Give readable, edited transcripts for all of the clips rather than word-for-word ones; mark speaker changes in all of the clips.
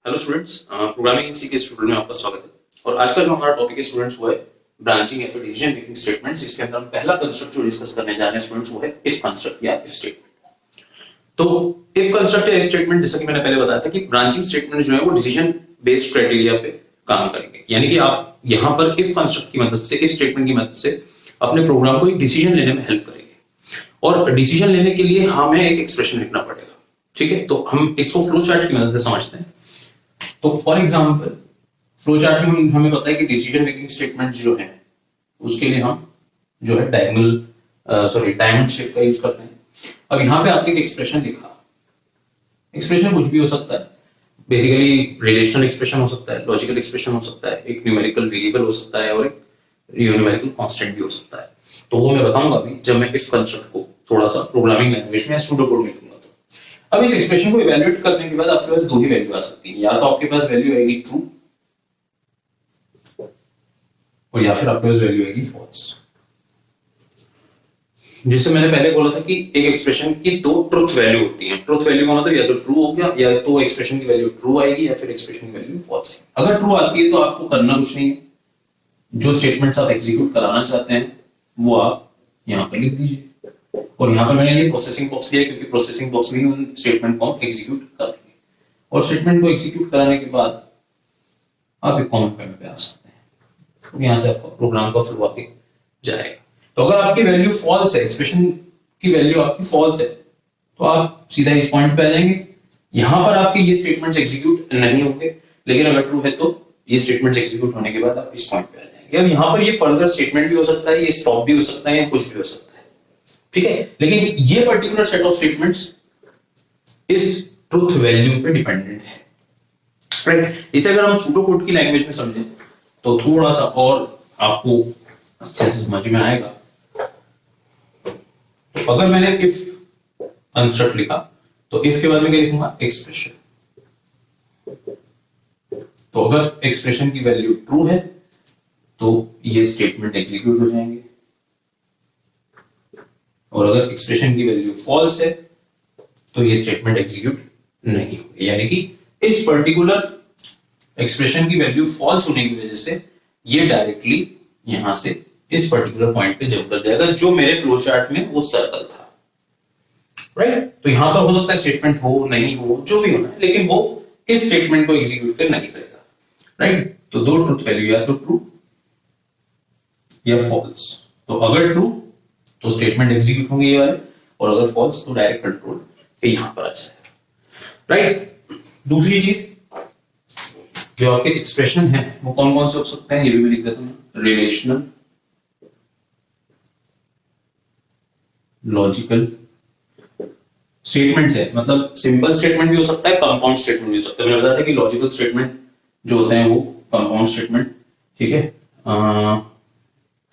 Speaker 1: Hello students, programming in सी के student में आपका स्वागत है। और आज का जो हमारा टॉपिक है स्टूडेंट्स वो है ब्रांचिंग या फिर डिसीजन मेकिंग स्टेटमेंट, जिसके अंदर हम पहला कंस्ट्रक्ट जो डिस्कस करने जा रहे हैं स्टूडेंट्स वो है इफ कंस्ट्रक्ट या इफ स्टेटमेंट। तो इफ कंस्ट्रक्ट या इफ स्टेटमेंट, जैसा कि मैंने पहले बताया था कि ब्रांचिंग स्टेटमेंट जो है वो डिसीजन बेस्ड क्राइटेरिया पे काम करेंगे, यानी कि आप यहाँ पर इफ कंस्ट्रक्ट की मदद से, इफ स्टेटमेंट की मदद से अपने प्रोग्राम को एक डिसीजन लेने में हेल्प करेंगे। और डिसीजन लेने के लिए हमें एक एक्सप्रेशन लिखना पड़ेगा, ठीक है। तो हम इसको फ्लो चार्ट की मदद से समझते हैं। तो फॉर एग्जांपल फ्लो चार्ट में हमें पता है कि डिसीजन मेकिंग स्टेटमेंट जो है उसके लिए हम जो है डायमंड शेप का यूज करते हैं। अब यहाँ पे आपने एक एक्सप्रेशन लिखा, एक्सप्रेशन कुछ भी हो सकता है, बेसिकली रिलेशनल एक्सप्रेशन हो सकता है, लॉजिकल एक्सप्रेशन हो सकता है, एक न्यूमेरिकल वेरिएबल हो सकता है और एक न्यूमेरिकल कांस्टेंट भी हो सकता है। तो वो मैं बताऊंगा अभी जब मैं इफ कंस्ट्रक्ट को थोड़ा सा प्रोग्रामिंग लैंग्वेज में सूडो कोड में लिखूंगा। अब इस एक्सप्रेशन को इवैल्यूएट करने के बाद आपके पास दो ही वैल्यू आ सकती है, या तो आपके पास वैल्यू आएगी ट्रू और या फिर आपके पास वैल्यू आएगी फॉल्स। जिससे मैंने पहले बोला था कि एक एक्सप्रेशन की दो ट्रुथ वैल्यू होती है। ट्रुथ वैल्यू का मतलब या तो ट्रू हो गया, या तो एक्सप्रेशन की वैल्यू ट्रू आएगी या फिर एक्सप्रेशन की वैल्यू फॉल्स। अगर ट्रू आती है तो आपको करना कुछ नहीं है, जो स्टेटमेंट्स आप एग्जीक्यूट कराना चाहते हैं वो आप यहाँ पर लिख दीजिए। और यहाँ पर मैंने ये प्रोसेसिंग बॉक्स लिया क्योंकि प्रोसेसिंग बॉक्स में ही उन स्टेटमेंट को हम एग्जीक्यूट करेंगे। और स्टेटमेंट को एग्जीक्यूट कराने के बाद आप एक कॉमा पॉइंट पे आ सकते हैं, तो यहाँ से आपका प्रोग्राम का फ्लो आगे जाएगा। तो अगर आपकी वैल्यू फॉल्स है, एक्सप्रेशन की वैल्यू आपकी फॉल्स है, तो आप सीधा इस पॉइंट पे आ जाएंगे। यहाँ पर आपके ये स्टेटमेंट्स एग्जीक्यूट नहीं होंगे, लेकिन अगर ट्रू है तो ये स्टेटमेंट्स एग्जीक्यूट होने के बाद आप इस पॉइंट पे आ जाएंगे। अब यहाँ पर ये फर्दर स्टेटमेंट भी हो सकता है, ये स्टॉप भी हो सकता है, या कुछ भी हो सकता है, ठीक है। लेकिन ये पर्टिकुलर सेट ऑफ स्टेटमेंट्स इस ट्रुथ वैल्यू पे डिपेंडेंट है, राइट। इसे अगर हम सूडो कोड की लैंग्वेज में समझें तो थोड़ा सा और आपको अच्छे से समझ में आएगा। तो अगर मैंने इफ कंस्ट्रक्ट लिखा तो इफ के बाद में क्या लिखूंगा, एक्सप्रेशन। तो अगर एक्सप्रेशन की वैल्यू ट्रू है तो ये स्टेटमेंट एग्जीक्यूट हो जाएंगे, और अगर एक्सप्रेशन की वैल्यू फॉल्स है तो ये स्टेटमेंट एग्जीक्यूट नहीं होगी। यानी कि इस पर्टिकुलर एक्सप्रेशन की वैल्यू फॉल्स होने की वजह से ये डायरेक्टली यहां से इस पर्टिकुलर पॉइंट पे जंप कर जाएगा, जो मेरे फ्लो चार्ट में वो सर्कल था, राइट। तो यहां पर हो सकता है स्टेटमेंट हो, नहीं हो, जो भी होना है, लेकिन वो इस स्टेटमेंट को एग्जीक्यूट कर नहीं करेगा, राइट। तो दो ट्रुथ वैल्यू, या तो ट्रू या फॉल्स। तो अगर ट्रू तो स्टेटमेंट एग्जीक्यूट होंगे ये वाले, और अगर फॉल्स तो डायरेक्ट कंट्रोल पे यहां पर आ जाएगा, राइट। दूसरी चीज जो आपके एक्सप्रेशन है वो कौन कौन से हो सकते हैं, ये भी मैं लिख देता हूं। रिलेशनल, लॉजिकल स्टेटमेंट्स है, मतलब सिंपल स्टेटमेंट भी हो सकता है, कंपाउंड स्टेटमेंट भी हो सकता है। मैंने बताया था कि लॉजिकल स्टेटमेंट जो होते हैं वो कंपाउंड स्टेटमेंट, ठीक है,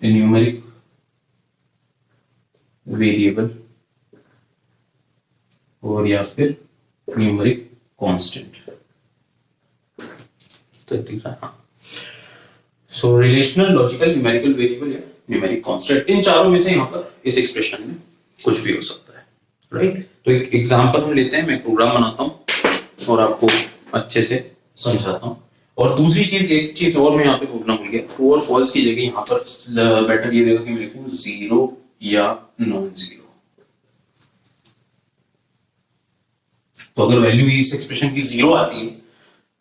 Speaker 1: न्यूमेरिक वेरिएबल और या फिर न्यूमेरिक कांस्टेंट, तो ठीक है। हाँ, सो रिलेशनल, लॉजिकल, न्यूमेरिकल वेरिएबल या न्यूमेरिक कांस्टेंट, इन चारों में से यहाँ पर इस एक्सप्रेशन में कुछ भी हो सकता है, राइट। तो एक एग्जांपल हम लेते हैं, मैं प्रोग्राम बनाता हूं और आपको अच्छे से समझाता हूं। और दूसरी चीज, एक चीज और मैं यहाँ पे बोलना भूल गया, ट्रू और फॉल्स की जगह यहाँ पर बेटर ये देगा कि मैं लिखूं 0 या नॉन 0। तो अगर वैल्यू इस एक्सप्रेशन की 0 आती है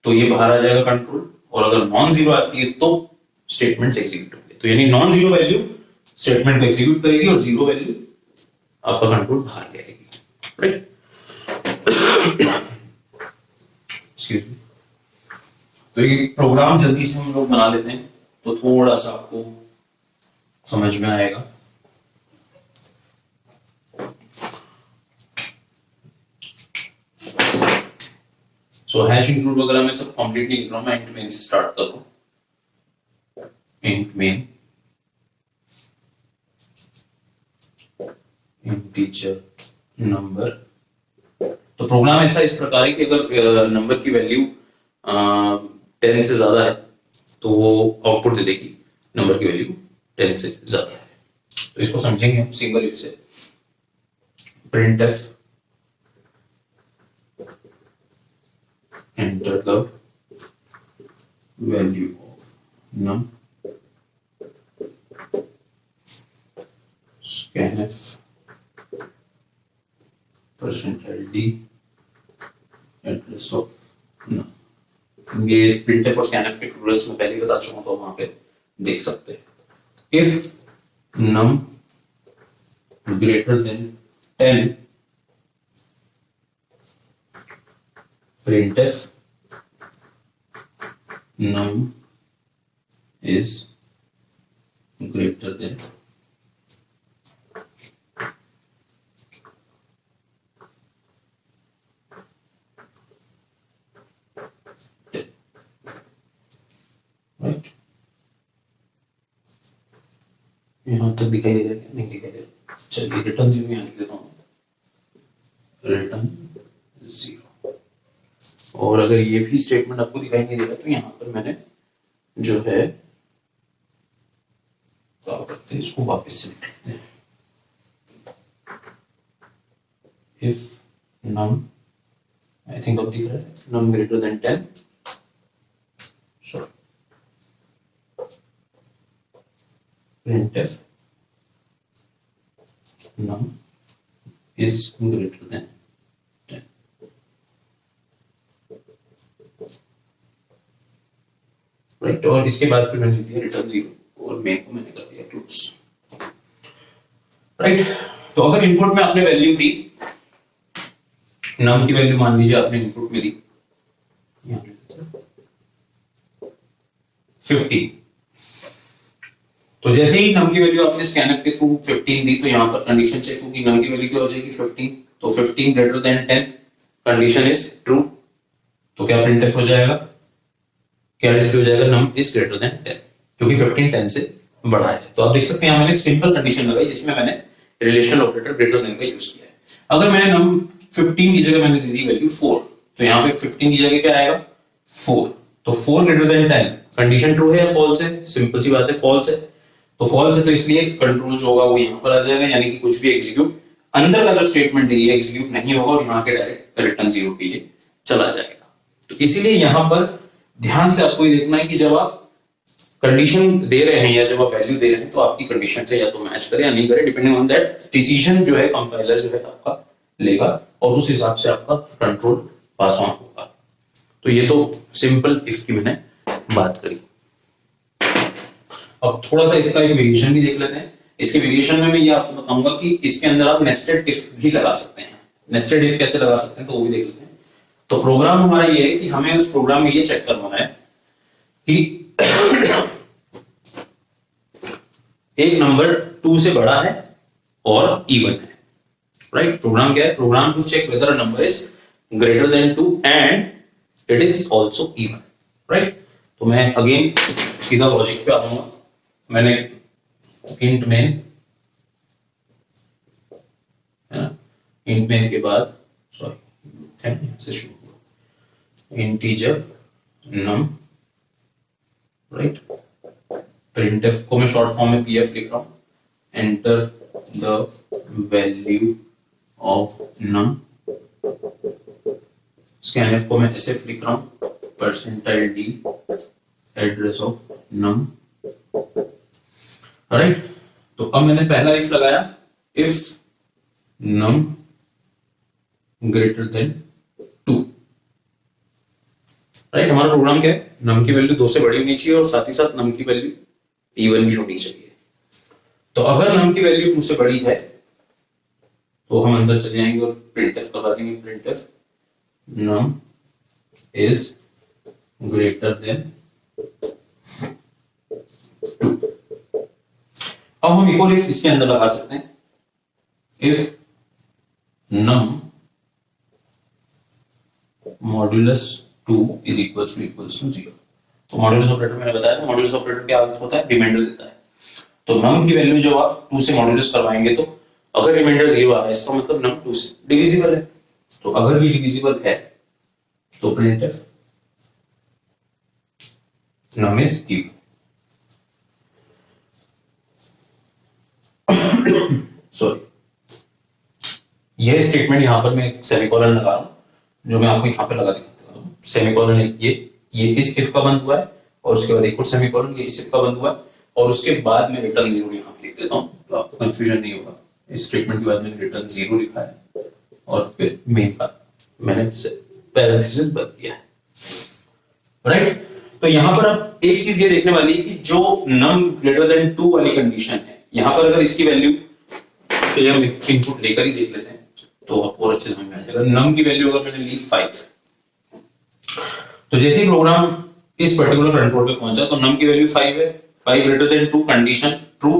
Speaker 1: तो ये बाहर आ जाएगा कंट्रोल, और अगर नॉन 0 आती है तो स्टेटमेंट्स एग्जीक्यूट होंगे। तो यानी नॉन 0 वैल्यू स्टेटमेंट को एग्जीक्यूट करेगी और 0 वैल्यू आपका कंट्रोल बाहर ले आएगी, राइट। Excuse me. तो ये प्रोग्राम जल्दी से हम लोग बना लेते हैं तो थोड़ा सा आपको समझ में आएगा। सो हैश इंक्लूड वगैरह मैं सब कंप्लीट नहीं कर रहा हूं, मैं इंट मेन से स्टार्ट कर रहा हूं। Int main integer number. तो प्रोग्राम ऐसा इस प्रकार है कि अगर नंबर की वैल्यू 10 से ज्यादा है तो वो आउटपुट दे देगी नंबर की वैल्यू 10 से ज्यादा है। तो इसको समझेंगे हम सिंगल इफ से। printf enter the value of num scanf percentile d address of num. ये printf और scanf के ट्यूटोरियल्स में पहले ही बता चुका हूं, तो वहां पे देख सकते हैं। if num greater than 10 printf num is greater than 10, right? यहां तक दिखाई दे रहा है? नहीं दिखाई दे रहा। चलिए रिटर्न 0 यहां लिख देता हूं, रिटर्न 0। और अगर ये भी स्टेटमेंट आपको दिखाई नहीं दे रहा तो यहां पर मैंने जो है क्या करते हैं, इसको वापस से लिख लेते हैं। if num, I think अब दिख रहा है, num greater than 10, sorry, printf num is greater than 10, right. और इसके बाद फिर मैंने लिख दिया रिटर्न 0 और मेन को मैंने कर दिया क्लोज, राइट। तो अगर इनपुट में आपने वैल्यू दी, नम की वैल्यू मान लीजिए आपने इनपुट में दी 15, तो जैसे ही नम की वैल्यू आपने स्कैनफ के थ्रू 15 दी तो यहां पर कंडीशन चेक होगी, नम की वैल्यू क्या हो जाएगी 15, तो 15 greater than 10, condition is true, तो क्या प्रिंटफ हो जाएगा, क्या डिस्प्ले हो जाएगा, नम इज ग्रेटर देन 10, क्योंकि 15 10 से बड़ा है। तो आप देख सकते हैं यहां मैंने एक सिंपल कंडीशन लगाई जिसमें मैंने रिलेशनल ऑपरेटर ग्रेटर देन का यूज किया है। अगर मैंने नम 15 की जगह मैंने दे दी वैल्यू 4, तो यहां पे 15 की जगह क्या आएगा 4, तो 4 ग्रेटर देन 10, कंडीशन ट्रू है या फॉल्स है, सिंपल सी बात है फॉल्स है, तो फॉल्स है तो इसलिए कंट्रोल जो होगा वो यहां पर आ जाएगा, यानी कि कुछ भी एग्जीक्यूट अंदर का जो स्टेटमेंट है ये एग्जीक्यूट नहीं होगा और यहां के डायरेक्ट रिटर्न 0 के लिए चला जाएगा। तो इसीलिए यहां पर ध्यान से आपको ये देखना है कि जब आप कंडीशन दे रहे हैं या जब आप वैल्यू दे रहे हैं तो आपकी कंडीशन से या तो मैच करे या नहीं करे, डिपेंडिंग ऑन दैट डिसीजन जो है कंपाइलर जो है आपका लेगा और उस हिसाब से आपका कंट्रोल पास ऑन होगा। तो ये तो सिंपल इफ की मैंने बात करी। अब थोड़ा सा इसका एक वेरिएशन भी देख लेते हैं। इसके वेरिएशन में मैं ये आपको बताऊंगा कि इसके अंदर आप नेस्टेड इफ भी लगा सकते हैं। नेस्टेड इफ कैसे लगा सकते हैं तो वो भी देख लेते हैं। तो प्रोग्राम हमारा ये है कि हमें उस प्रोग्राम में ये चेक करना है कि एक नंबर 2 से बड़ा है और इवन है, राइट। प्रोग्राम क्या है, program to check whether a number is greater than 2 and it is also even, right. तो मैं अगेन सीधा लॉजिक पे आऊंगा। मैंने इंट मेन के बाद सॉरी से शुरू हुआ इंटीजर नम, राइट। प्रिंटफ को मैं शॉर्ट फॉर्म में पीएफ लिख रहा हूं, enter the value of num. Scanf को मैं एसएफ लिख रहा हूं, percentile D address of num, right. तो अब मैंने पहला इफ लगाया, if num greater than 2, right. हमारा प्रोग्राम क्या है, नम की वैल्यू 2 से बड़ी होनी चाहिए और साथ ही साथ नम की वैल्यू इवन भी होनी चाहिए। तो अगर नम की वैल्यू 2 से बड़ी है तो हम अंदर चले जाएंगे और प्रिंटफ करवा देंगे, printf num is greater than 2। अब हम एक और इफ इसके अंदर लगा सकते हैं, if num modulus 2 is equals to 0। तो मॉड्यूलस ऑपरेटर मैंने बताया था, मॉड्यूलस ऑपरेटर क्या होता है, रिमाइंडर देता है। तो नम की वैल्यू जब आप 2 से मॉड्यूलस करवाएंगे तो अगर रिमाइंडर 0 आ रहा है इसका मतलब नम 2 से डिविजिबल है। तो अगर ये डिविजिबल है तो printf num is even. Sorry, यह स्टेटमेंट यहां पर मैं सेमीकोलन लगा रहा हूं, जो मैं आपको यहां पे लगा दिखाता हूं। सेमीकोलन ये इस इफ का बंद हुआ है और उसके बाद एक और सेमीकोलन, ये इस का बंद हुआ है, और उसके बाद में रिटर्न 0 यहाँ पे लिख देता हूँ तो आपको कंफ्यूजन नहीं होगा। इस स्टेटमेंट के बाद मैंने रिटर्न 0 लिखा है और फिर मेन का मैंने पैरेंथेसिस बंद किया है, राइट। तो यहाँ पर अब एक चीज ये देखने वाली है कि जो num ग्रेटर देन 2 वाली कंडीशन है, यहाँ पर अगर इसकी वैल्यू, तो हम इनपुट लेकर ही देख लेते हैं तो और अच्छे समझ में आ जाएगा। num की वैल्यू अगर मैंने ली 5, तो जैसे ही प्रोग्राम इस पर्टिकुलर कंट्रोल पे पहुंचा तो num की वैल्यू 5 है, 5 greater than 2, condition true,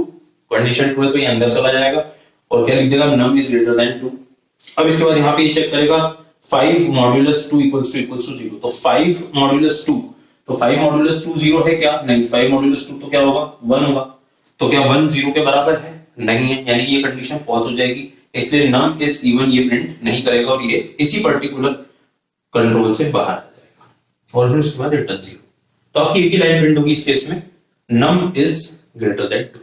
Speaker 1: condition true है तो ये अंदर चला जाएगा और क्या लिख देगा, num इज ग्रेटर देन 2। अब इसके बाद यहाँ पे ये चेक करेगा 5 मॉड्यूलस 2 इक्वल्स टू 0, तो 5 मॉड्यूलस 2, तो 5 मॉड्यूलस 2 0 है क्या, नहीं, 5 मॉड्यूलस 2 तो क्या होगा, 1 होगा, तो क्या 1 0 के बराबर है, नहीं है, यानी ये कंडीशन फॉल्स हो जाएगी, इसलिए num इज इवन ये प्रिंट नहीं करेगा और ये इसी पर्टिकुलर कंट्रोल से बाहर आ जाएगा और फिर उसके बाद रिटर्न 0। तो आपकी एक ही लाइन प्रिंट होगी इस केस में, num इज ग्रेटर देन 2।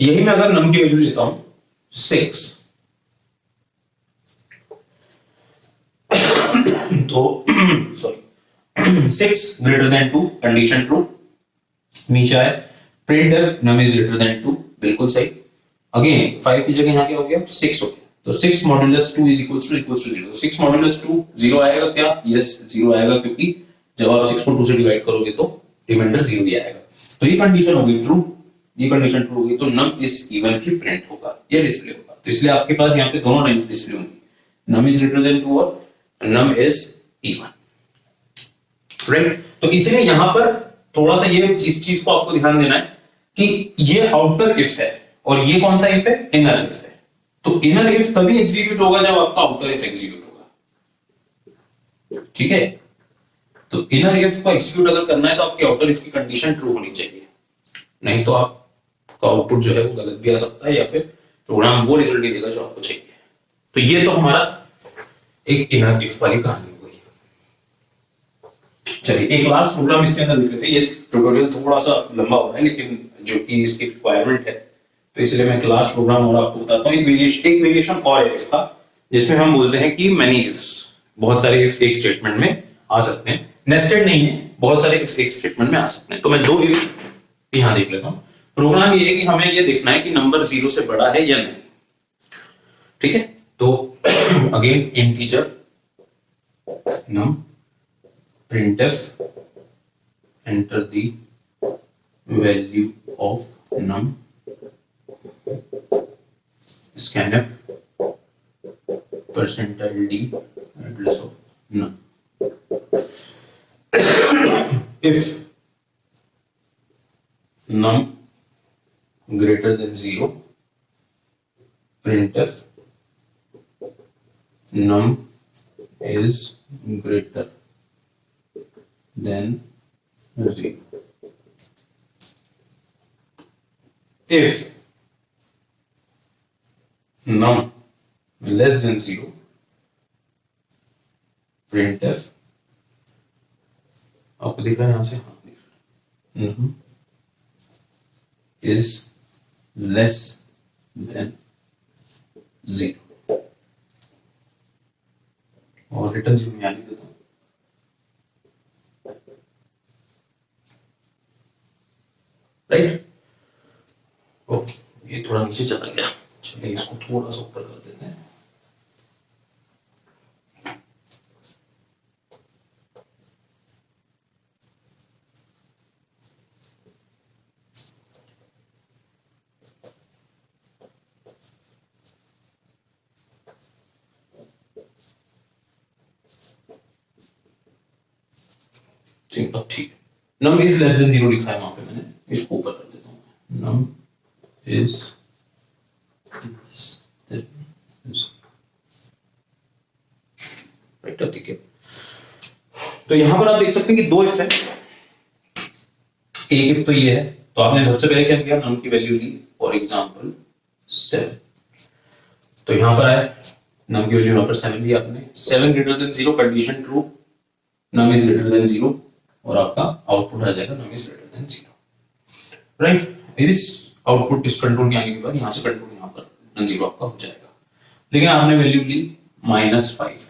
Speaker 1: यही मैं अगर num की वैल्यू लेता हूं 6 तो sorry 6 greater than 2, condition true, नीचे आए printf num is greater than 2, बिल्कुल सही। अगेन 5 की जगह यहाँ क्या हो गया, 6 हो गया, तो 6 मॉड्यूलस 2 इज इक्वल्स टू 0, तो 6 मॉड्यूलस 2 0 आएगा क्या, यस 0 आएगा, क्योंकि जब आप 6 को 2 से डिवाइड करोगे तो रिमाइंडर 0 ही आएगा। तो ये कंडीशन होगी ट्रू, ये कंडीशन ट्रू होगी तो num is even he print होगा, ये डिस्प्ले होगा। तो इसलिए आपके पास यहाँ पे दोनों लाइन डिस्प्ले होंगी, num इज ग्रेटर देन 2 और num इज इवन, राइट। तो इसलिए यहां पर थोड़ा सा ये इस चीज को आपको ध्यान देना है कि ये आउटर इफ है और ये कौन सा इफ है, इनर इफ है। तो इनर इफ तभी एग्जीक्यूट होगा जब आपका आउटर इफ एग्जीक्यूट होगा, ठीक है। तो इनर इफ को एग्जीक्यूट अगर करना है तो आपकी आउटर इफ की कंडीशन ट्रू होनी चाहिए, नहीं तो आपका आउटपुट जो है वो गलत भी आ सकता है या फिर प्रोग्राम वो रिजल्ट नहीं देगा जो आपको चाहिए। तो ये तो हमारा एक इनर इफ वाली कहानी हुई। चलिए एक लास्ट प्रोग्राम इसके अंदर लिख लेते हैं, ये ट्यूटोरियल थोड़ा सा लंबा हो रहा है लेकिन जो कि इसकी रिक्वायरमेंट है तो इसलिए मैं क्लास प्रोग्राम और आपको बताता हूँ। एक वेरिएशन और है इसका जिसमें हम बोलते हैं कि मेनी इफ्स, बहुत सारे इफ एक स्टेटमेंट में आ सकते हैं, नेस्टेड नहीं है, बहुत सारे इफ एक स्टेटमेंट में आ सकते हैं। तो मैं 2 इफ यहां देख लेता हूं। प्रोग्राम ये है कि हमें ये देखना है कि नंबर 0 से बड़ा है या नहीं, ठीक है। तो again integer num printf enter the value of num scanf percentile d address of num if num greater than 0 printf num is greater than 0 if num less than 0 printf, आपको दिख रहा है यहां से, हाँ दिख रहा है, is less than 0 और रिटर्न 0 में लिख देता हूं, राइट। ओ ये थोड़ा नीचे चला गया, चलिए इसको थोड़ा सा ऊपर कर देते हैं। ठीक है, num is less than 0 लिखा है वहां पे, मैंने इसको ऊपर कर देता हूं, num is less than 0, right. ठीक है, तो यहां पर आप देख सकते हैं कि 2 इफ है, एक इफ तो ये है, तो आपने सबसे पहले क्या किया, num की वैल्यू ली फॉर एग्जांपल 7, तो यहां पर आया num की वैल्यू यहां पर 7 ली आपने, 7 greater than 0 condition true, num is greater than 0 और आपका आउटपुट आ जाएगा num is greater than 0, right. इस आउटपुट इस कंट्रोल के आने के बाद यहां से कंट्रोल यहां पर नॉन 0 आपका हो जाएगा, लेकिन आपने वैल्यू ली -5,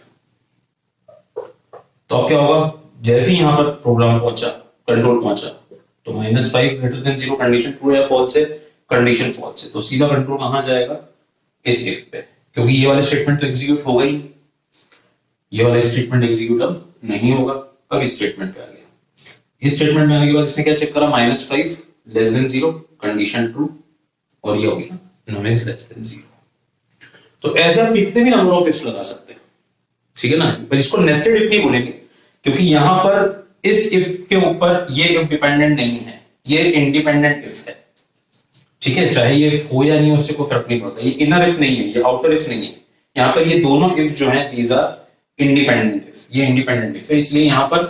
Speaker 1: तो अब क्या होगा, जैसे ही यहां पर प्रोग्राम पहुंचा कंट्रोल पहुंचा तो -5 ग्रेटर देन 0 कंडीशन ट्रू या फॉल्स है, कंडीशन फॉल्स है, तो सीधा कंट्रोल कहां जाएगा, इस इफ पे, क्योंकि ये वाला स्टेटमेंट तो एग्जीक्यूट होगा ही, ये वाला स्टेटमेंट एग्जीक्यूट अब नहीं होगा। अब इस स्टेटमेंट पे आ गया, इस स्टेटमेंट में आने के बाद इसने क्या चेक करा, -5 लेस देन 0 कंडीशन ट्रू, और ये हो गया नम इज लेस देन 0। तो ऐसे आप कितने भी नंबर ऑफ इफ्स लगा सकते हैं, ठीक है ना, पर इसको नेस्टेड इफ नहीं बोलेंगे, क्योंकि यहां पर इस इफ के ऊपर ये इफ डिपेंडेंट नहीं है, ये इंडिपेंडेंट इफ है, ठीक है, चाहे ये इफ हो या नहीं उससे कोई फर्क नहीं पड़ता, ये इनर इफ नहीं है, ये आउटर इफ नहीं है, यहाँ पर ये दोनों इफ जो है दीज आर इंडिपेंडेंट इफ, ये इंडिपेंडेंट इफ है, इसलिए यहाँ पर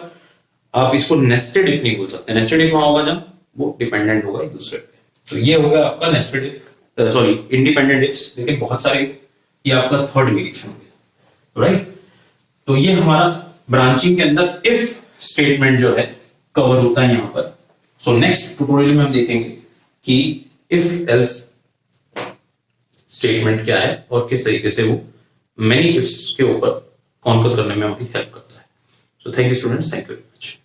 Speaker 1: आप इसको नेस्टेड इफ नहीं बोल सकते, नेस्टेड इफ वहां होगा जब वो डिपेंडेंट होगा एक दूसरे पे। तो ये हो गया आपका nested if, sorry independent ifs, लेकिन बहुत सारे इफ, ये आपका थर्ड इंडिकेशन हो गया, राइट। तो ये हमारा ब्रांचिंग के अंदर इफ स्टेटमेंट जो है कवर होता है यहाँ पर। सो नेक्स्ट ट्यूटोरियल में हम देखेंगे कि इफ एल्स स्टेटमेंट क्या है और किस तरीके से वो मेनी इफ्स के ऊपर कॉन्कर करने में हमारी हेल्प करता है। So thank you students, thank you very much.